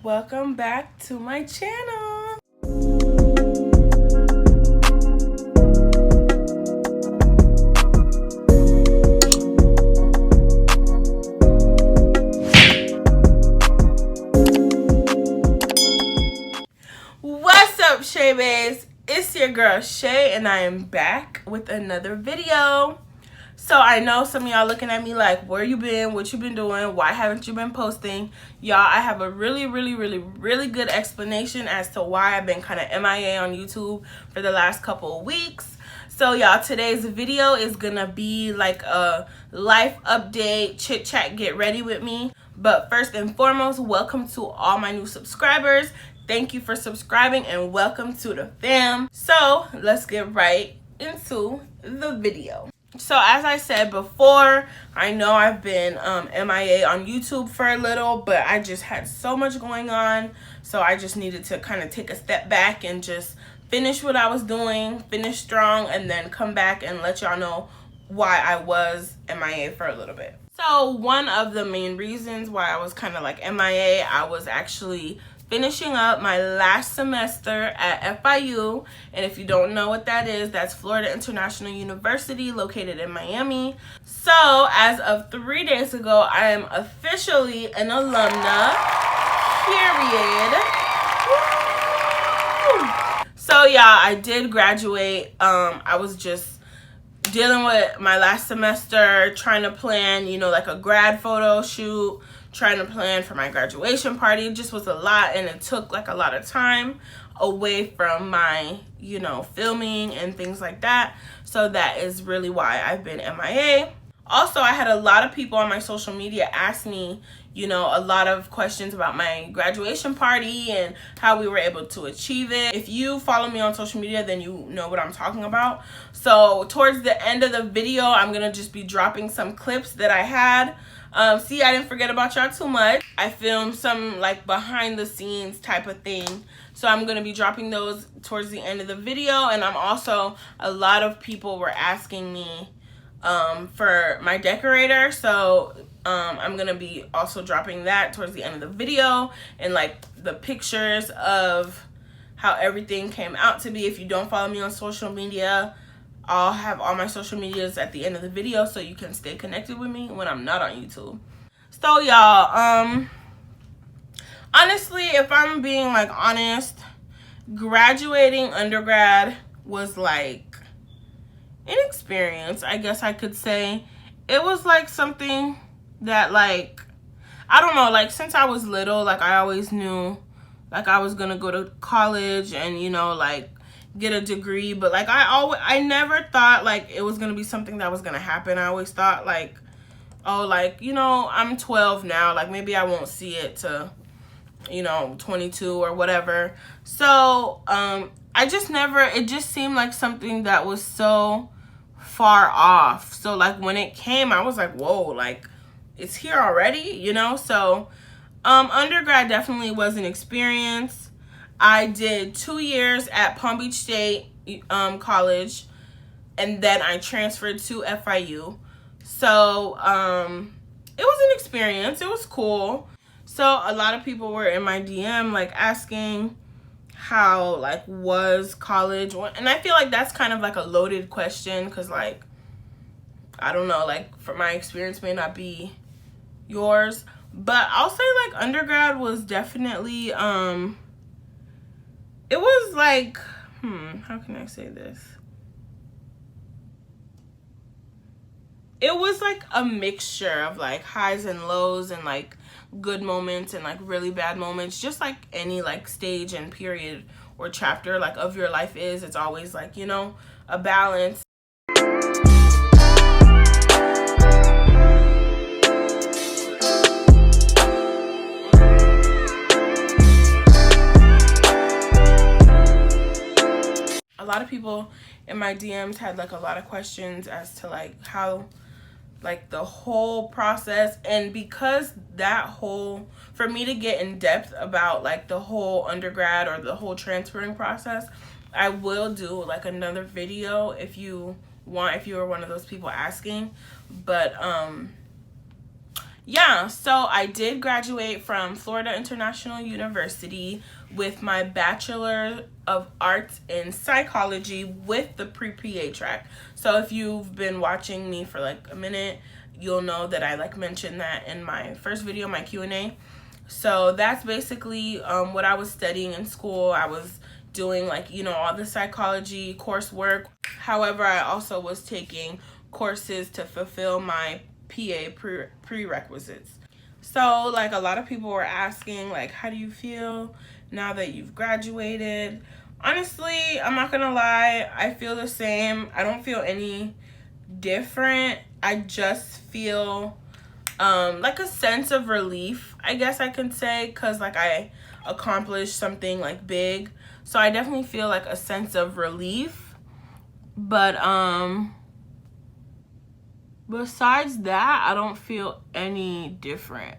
Welcome back to my channel. What's up, Shay BAES? It's your girl Shay, and I am back with another video. So I know some of y'all looking at me like, where you been? What you been doing? Why haven't you been posting? Y'all, I have a really good explanation as to why I've been kind of MIA on YouTube for the last couple of weeks. So y'all, today's video is gonna be like a life update, chit chat, get ready with me. But first and foremost, welcome to all my new subscribers. Thank you for subscribing and welcome to the fam. So let's get right into the video. So as I said before, I know I've been MIA on YouTube for a little, but I just had so much going on. So I just needed to kind of take a step back and just finish what I was doing, finish strong, and then come back and let y'all know why I was MIA for a little bit. So one of the main reasons why I was kind of like MIA, I was actually finishing up my last semester at FIU, and if you don't know what that is, that's Florida International University, located in Miami. So as of 3 days ago, I am officially an alumna, period. Woo! So yeah, I did graduate. I was just dealing with my last semester, trying to plan, you know, like a grad photo shoot, trying to plan for my graduation party. It just was a lot, and it took like a lot of time away from my, you know, filming and things like that. So that is really why I've been MIA. Also, I had a lot of people on my social media ask me, you know, a lot of questions about my graduation party and how we were able to achieve it. If you follow me on social media, then you know what I'm talking about. So towards the end of the video, I'm gonna just be dropping some clips that I had. See, I didn't forget about y'all too much. I filmed some like behind the scenes type of thing. So I'm going to be dropping those towards the end of the video. And I'm also, a lot of people were asking me for my decorator. So I'm going to be also dropping that towards the end of the video. And like the pictures of how everything came out to be. If you don't follow me on social media, I'll have all my social medias at the end of the video so you can stay connected with me when I'm not on YouTube. So y'all, honestly, if I'm being like honest, graduating undergrad was like an experience, I guess I could say. It was like something that like, I don't know, like since I was little, like I always knew like I was gonna go to college and, you know, like get a degree, but like I never thought like it was gonna be something that was gonna happen. I always thought like, oh, like, you know, I'm 12 now, like maybe I won't see it to, you know, 22 or whatever. So I just never, it just seemed like something that was so far off. So like when it came, I was like, whoa, like it's here already, you know. So undergrad definitely was an experience. I did 2 years at Palm Beach State College, and then I transferred to FIU. So it was an experience. It was cool. So a lot of people were in my DM like asking how like was college, and I feel like that's kind of like a loaded question because like I don't know, like for my experience may not be yours, but I'll say like undergrad was definitely it was like, how can I say this? It was like a mixture of like highs and lows and like good moments and like really bad moments, just like any like stage and period or chapter like of your life is. It's always like, you know, a balance. A lot of people in my DMs had like a lot of questions as to like how like the whole process, and because that whole, for me to get in depth about like the whole undergrad or the whole transferring process, I will do like another video if you want, if you are one of those people asking. But yeah, so I did graduate from Florida International University with my Bachelor of Arts in Psychology with the pre-PA track. So if you've been watching me for like a minute, you'll know that I like mentioned that in my first video, my Q&A. So that's basically what I was studying in school. I was doing like, you know, all the psychology coursework. However, I also was taking courses to fulfill my PA prerequisites. So like a lot of people were asking like, how do you feel now that you've graduated? Honestly, I'm not gonna lie, I feel the same. I don't feel any different. I just feel like a sense of relief, I guess I can say, because like I accomplished something like big. So I definitely feel like a sense of relief. But besides that, I don't feel any different.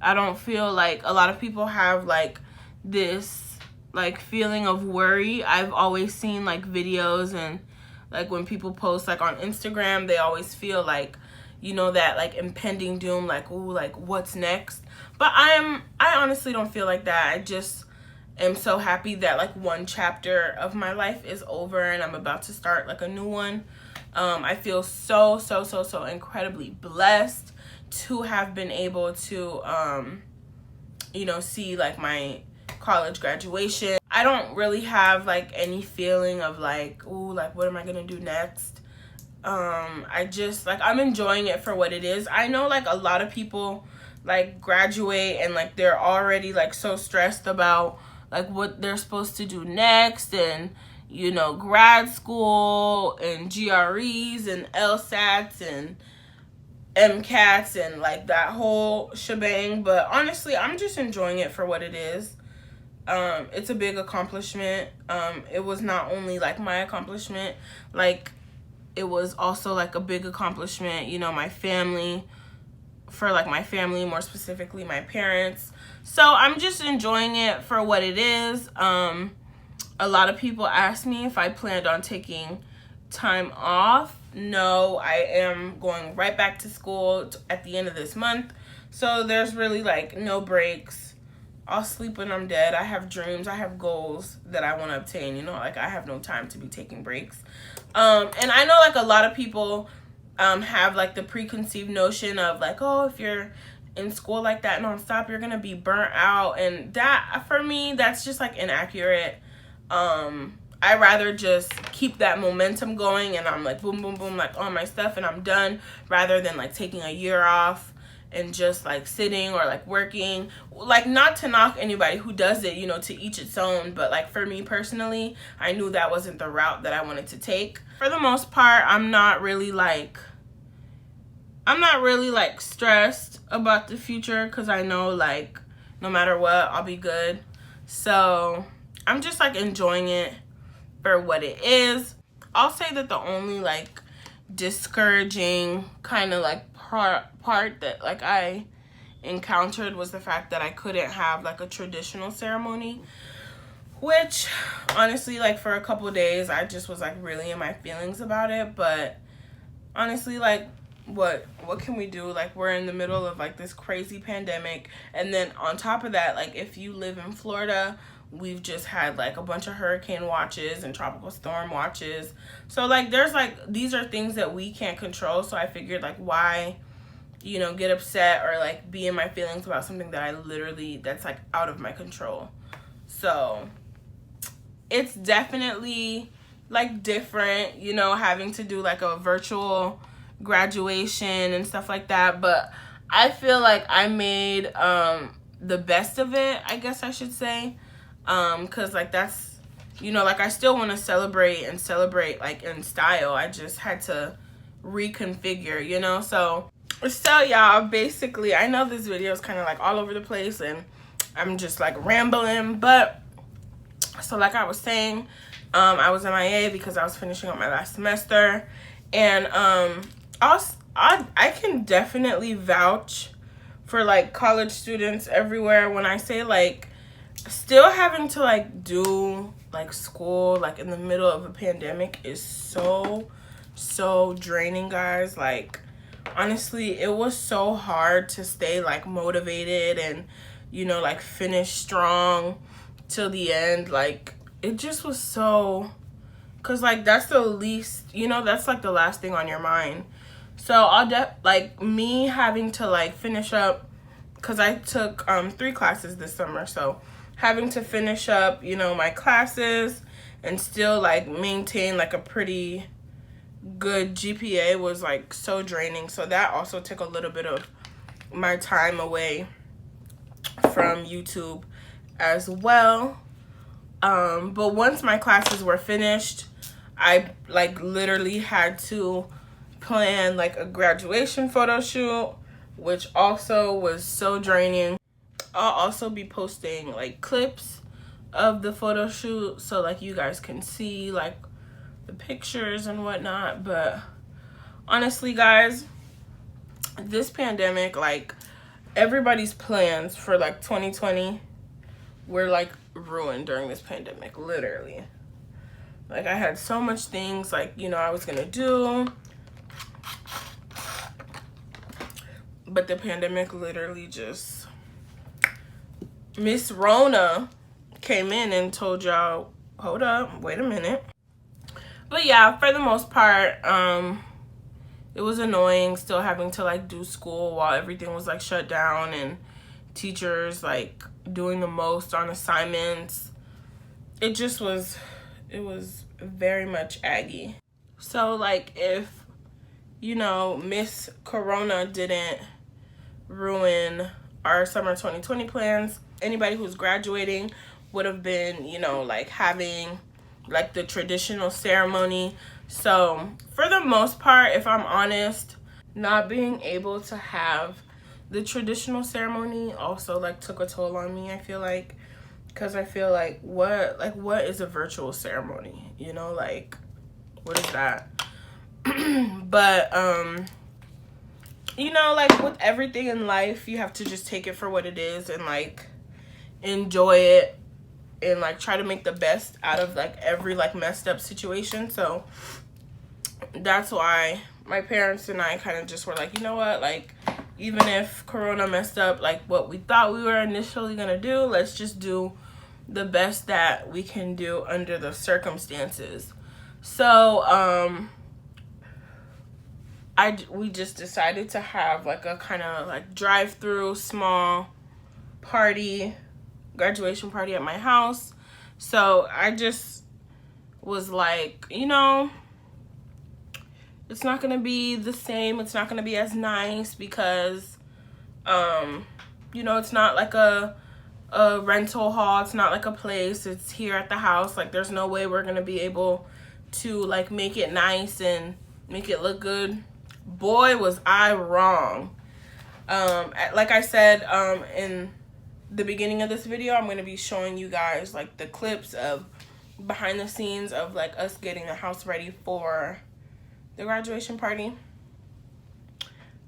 I don't feel like a lot of people have like this like feeling of worry. I've always seen like videos and like when people post like on Instagram, they always feel like, you know, that like impending doom, like, ooh, like what's next? But I honestly don't feel like that. I just am so happy that like one chapter of my life is over and I'm about to start like a new one. I feel so incredibly blessed to have been able to, you know, see like my college graduation. I don't really have like any feeling of like, ooh, like what am I gonna do next? I just like, I'm enjoying it for what it is. I know like a lot of people like graduate and like they're already like so stressed about like what they're supposed to do next, and you know, grad school and GREs and LSATs and MCATs and like that whole shebang. But honestly, I'm just enjoying it for what it is. It's a big accomplishment. It was not only like my accomplishment, like it was also like a big accomplishment, you know, my family, for like my family, more specifically my parents. So I'm just enjoying it for what it is. A lot of people ask me if I planned on taking time off. No, I am going right back to school at the end of this month. So there's really like no breaks. I'll sleep when I'm dead. I have dreams. I have goals that I want to obtain. You know, like I have no time to be taking breaks. And I know like a lot of people have like the preconceived notion of like, oh, if you're in school like that nonstop, you're gonna be burnt out. And that, for me, that's just like inaccurate. I rather just keep that momentum going and I'm like boom boom boom like on my stuff and I'm done, rather than like taking a year off and just like sitting or like working. Like, not to knock anybody who does it, you know, to each its own, but like for me personally, I knew that wasn't the route that I wanted to take. For the most part, I'm not really like stressed about the future, because I know like no matter what, I'll be good. So I'm just like enjoying it for what it is. I'll say that the only like discouraging kind of like part that like I encountered was the fact that I couldn't have like a traditional ceremony, which honestly, like for a couple days I just was like really in my feelings about it. But honestly, like what can we do? Like, we're in the middle of like this crazy pandemic, and then on top of that, like if you live in Florida, we've just had like a bunch of hurricane watches and tropical storm watches. So like there's like, these are things that we can't control. So I figured like, why, you know, get upset or like be in my feelings about something that I literally, that's like out of my control. So it's definitely like different, you know, having to do like a virtual graduation and stuff like that. But I feel like I made the best of it, I guess I should say. Because like that's, you know, like I still want to celebrate like in style. I just had to reconfigure, you know. So y'all, basically, I know this video is kind of like all over the place and I'm just like rambling, but so like I was saying, I was MIA because I was finishing up my last semester. And I can definitely vouch for like college students everywhere when I say like still having to like do like school like in the middle of a pandemic is so draining, guys. Like honestly, it was so hard to stay like motivated and, you know, like finish strong till the end. Like, it just was so, because like that's the least, you know, that's like the last thing on your mind. So like me having to like finish up, because I took 3 classes this summer, so having to finish up, you know, my classes and still like maintain like a pretty good GPA was like so draining. So that also took a little bit of my time away from YouTube as well. But once my classes were finished, I like literally had to plan like a graduation photo shoot, which also was so draining. I'll also be posting like clips of the photo shoot so like you guys can see like the pictures and whatnot. But honestly, guys, this pandemic, like everybody's plans for like 2020 were like ruined during this pandemic, literally. Like I had so much things like, you know, I was gonna do, but the pandemic literally just, Miss Rona came in and told y'all, hold up, wait a minute. But yeah, for the most part, it was annoying still having to like do school while everything was like shut down and teachers like doing the most on assignments. It just was, it was very much aggy. So like if, you know, Miss Corona didn't ruin our summer 2020 plans, anybody who's graduating would have been, you know, like having like the traditional ceremony. So for the most part, if I'm honest, not being able to have the traditional ceremony also like took a toll on me, I feel like, because I feel like what is a virtual ceremony, you know, like what is that? But you know, like with everything in life, you have to just take it for what it is and like enjoy it and like try to make the best out of like every like messed up situation. So that's why my parents and I kind of just were like, you know what, like even if Corona messed up like what we thought we were initially gonna do, let's just do the best that we can do under the circumstances. So we just decided to have like a kind of like drive-through small party, graduation party at my house. So I just was like, you know, it's not gonna be the same, it's not gonna be as nice because you know, it's not like a rental hall, it's not like a place, it's here at the house. Like there's no way we're gonna be able to like make it nice and make it look good. Boy, was I wrong. Like I said in the beginning of this video, I'm going to be showing you guys like the clips of behind the scenes of like us getting the house ready for the graduation party.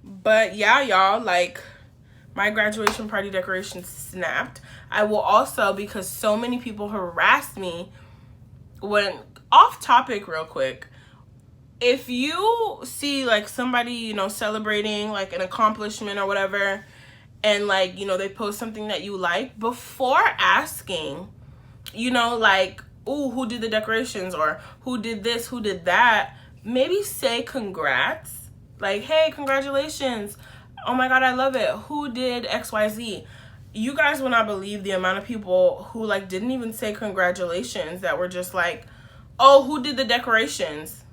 But yeah, y'all, like my graduation party decoration snapped. I will also, because so many people harassed me when, off topic real quick, if you see like somebody, you know, celebrating like an accomplishment or whatever, and like, you know, they post something that you like, before asking, you know, like, ooh, who did the decorations or who did this, who did that, maybe say congrats. Like, hey, congratulations. Oh my God, I love it. Who did XYZ? You guys will not believe the amount of people who like didn't even say congratulations, that were just like, oh, who did the decorations?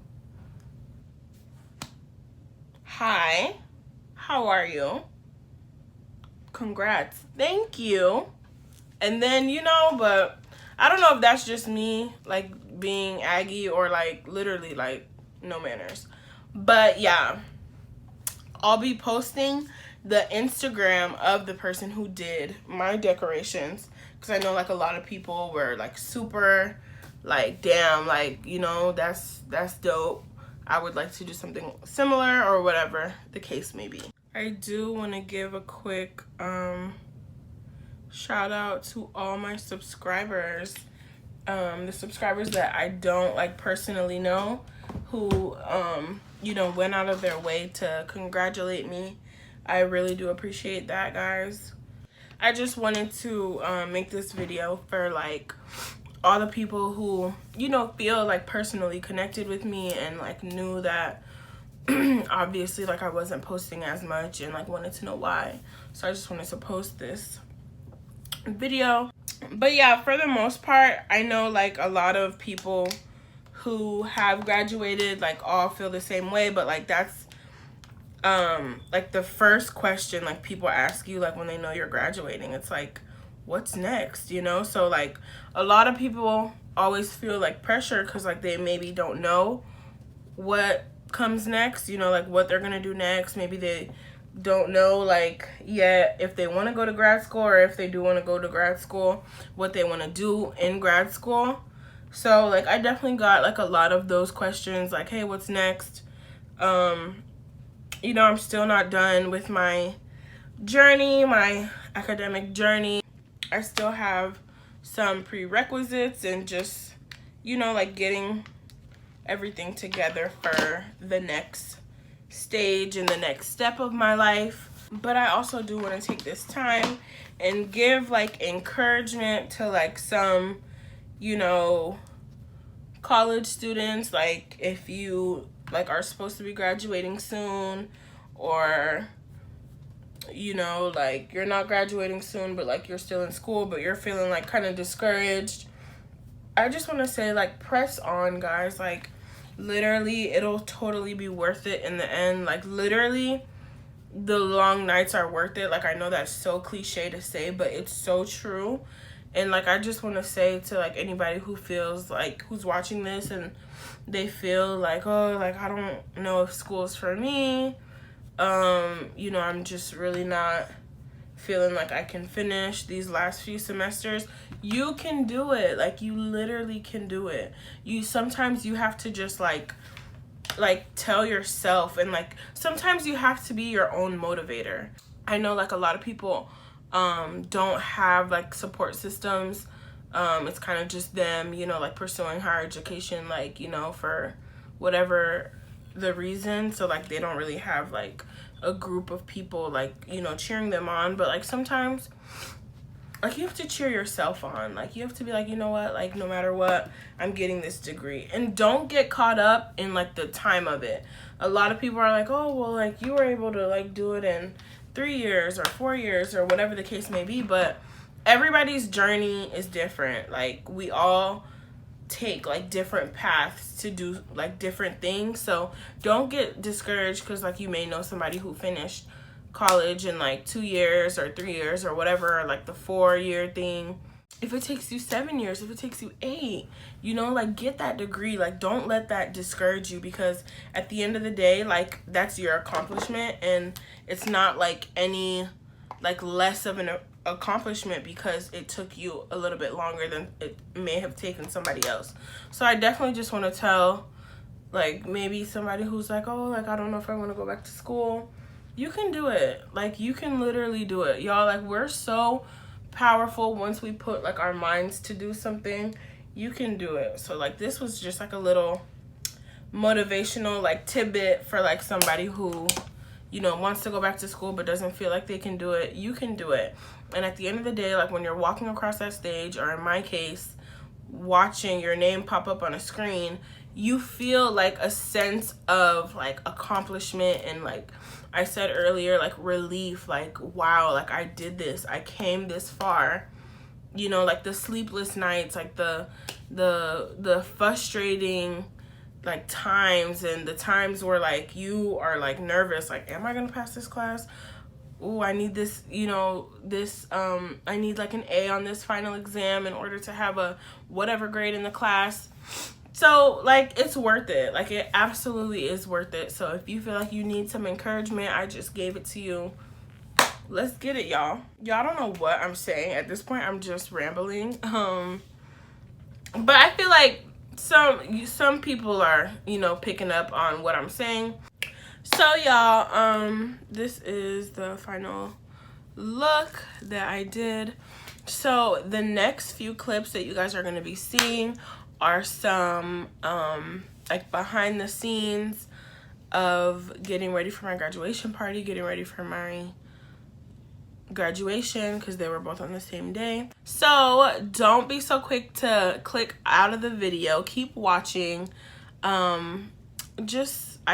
Hi, how are you? Congrats, thank you. And then, you know, but I don't know if that's just me like being Aggie or like literally like no manners. But yeah, I'll be posting the Instagram of the person who did my decorations, because I know like a lot of people were like super like, damn, like, you know, that's dope. I would like to do something similar or whatever the case may be. I do want to give a quick shout out to all my subscribers, the subscribers that I don't like personally know, who you know, went out of their way to congratulate me. I really do appreciate that, guys. I just wanted to make this video for like all the people who, you know, feel like personally connected with me and like knew that obviously like I wasn't posting as much and like wanted to know why. So I just wanted to post this video. But yeah, for the most part, I know like a lot of people who have graduated like all feel the same way, but like that's like the first question like people ask you like when they know you're graduating. It's like, what's next, you know? So like a lot of people always feel like pressure because like they maybe don't know what comes next, you know, like what they're gonna do next. Maybe they don't know like yet if they want to go to grad school, or if they do want to go to grad school, what they want to do in grad school. So like I definitely got like a lot of those questions like, hey, what's next? You know, I'm still not done with my journey, my academic journey. I still have some prerequisites and just, you know, like getting everything together for the next stage and the next step of my life. But I also do want to take this time and give like encouragement to like some, you know, college students. Like if you like are supposed to be graduating soon, or you know, like you're not graduating soon but like you're still in school but you're feeling like kind of discouraged, I just want to say like press on, guys. Like literally it'll totally be worth it in the end. Like literally the long nights are worth it. Like I know that's so cliche to say, but it's so true. And like I just want to say to like anybody who feels like, who's watching this and they feel like, oh, like I don't know if school's for me, you know, I'm just really not feeling like I can finish these last few semesters. You can do it. Like you literally can do it. You sometimes you have to just like tell yourself, and like sometimes you have to be your own motivator. I know like a lot of people don't have like support systems. It's kind of just them, you know, like pursuing higher education, like, you know, for whatever the reason. So like they don't really have like a group of people like, you know, cheering them on. But like sometimes like you have to cheer yourself on. Like you have to be like, you know what, like no matter what, I'm getting this degree. And don't get caught up in like the time of it. A lot of people are like, oh well, like you were able to like do it in 3 years or 4 years or whatever the case may be. But everybody's journey is different. Like we all take like different paths to do like different things. So don't get discouraged because like you may know somebody who finished college in like 2 years or 3 years or whatever, or like the 4-year thing. If it takes you 7 years, if it takes you 8, you know, like get that degree. Like don't let that discourage you, because at the end of the day, like that's your accomplishment, and it's not like any like less of an accomplishment because it took you a little bit longer than it may have taken somebody else. So I definitely just want to tell like maybe somebody who's like, oh, like I don't know if I want to go back to school. You can do it. Like you can literally do it, y'all. Like we're so powerful once we put like our minds to do something. You can do it. So like this was just like a little motivational like tidbit for like somebody who, you know, wants to go back to school but doesn't feel like they can do it. You can do it. And at the end of the day, like when you're walking across that stage, or in my case watching your name pop up on a screen, you feel like a sense of like accomplishment and, like I said earlier, like relief. Like wow, like I did this, I came this far. You know, like the sleepless nights, like the frustrating like times, and the times where like you are like nervous, like am I gonna pass this class? Oh, I need this, you know, this I need like an A on this final exam in order to have a whatever grade in the class. So like it's worth it. Like it absolutely is worth it. So if you feel like you need some encouragement, I just gave it to you. Let's get it, y'all. Y'all don't know what I'm saying at this point. I'm just rambling. But I feel like some people are, you know, picking up on what I'm saying. So y'all, this is the final look that I did. So the next few clips that you guys are going to be seeing are some like behind the scenes of getting ready for my graduation party, getting ready for my graduation, because they were both on the same day. So don't be so quick to click out of the video. Keep watching. I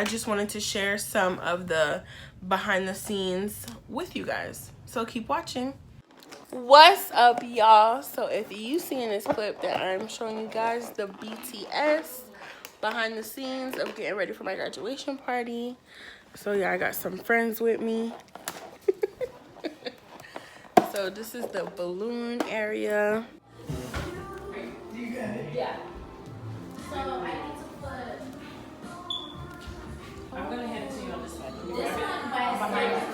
just wanted to share some of the behind the scenes with you guys, so keep watching. What's up, y'all? So if you see in this clip that I'm showing you guys the BTS behind the scenes of getting ready for my graduation party. So yeah, I got some friends with me. So this is the balloon area. You got it? Yeah. So I need to put. I'm gonna hand it to you on this side. This one by itself.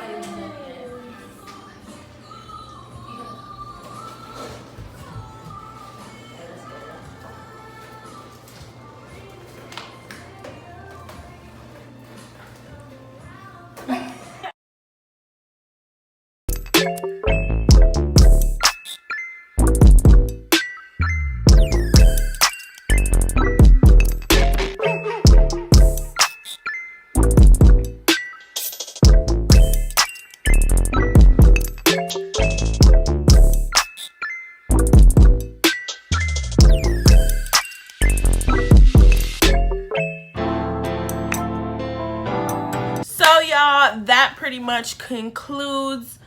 That pretty much concludes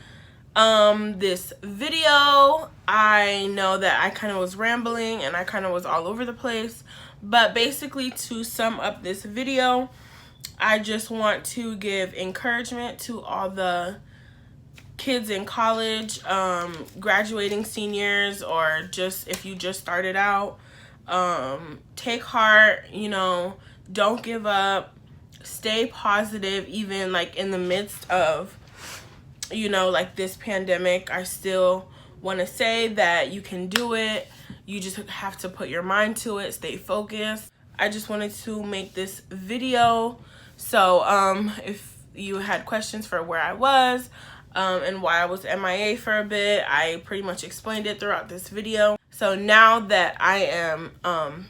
this video. I know that I kind of was rambling and I kind of was all over the place, but basically, to sum up this video, I just want to give encouragement to all the kids in college, graduating seniors, or just if you just started out. Take heart, you know, don't give up. Stay positive, even like in the midst of, you know, like this pandemic. I still want to say that you can do it. You just have to put your mind to it, stay focused. I just wanted to make this video. So if you had questions for where I was and why I was MIA for a bit, I pretty much explained it throughout this video. So now that I am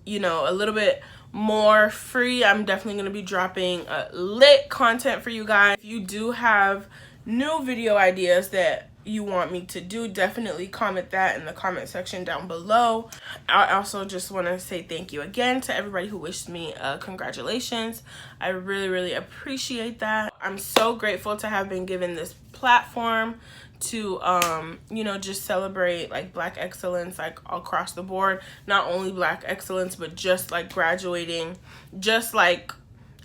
you know, a little bit more free, I'm definitely going to be dropping lit content for you guys. If you do have new video ideas that you want me to do, definitely comment that in the comment section down below. I also just want to say thank you again to everybody who wished me congratulations. I really appreciate that. I'm so grateful to have been given this platform to you know, just celebrate like Black excellence, like across the board. Not only Black excellence, but just like graduating, just like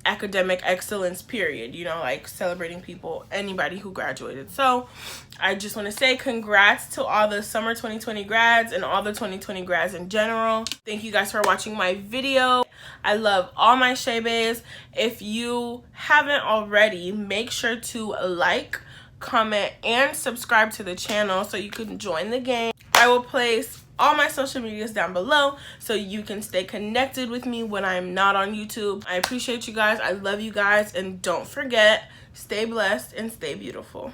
academic excellence, period, you know, like celebrating people, anybody who graduated. So I just want to say congrats to all the summer 2020 grads and all the 2020 grads in general. Thank you guys for watching my video. I love all my Shay baes. If you haven't already, make sure to like, comment, and subscribe to the channel so you can join the game. I will place all my social medias down below so you can stay connected with me when I'm not on YouTube. I appreciate you guys. I love you guys. And don't forget, stay blessed and stay beautiful.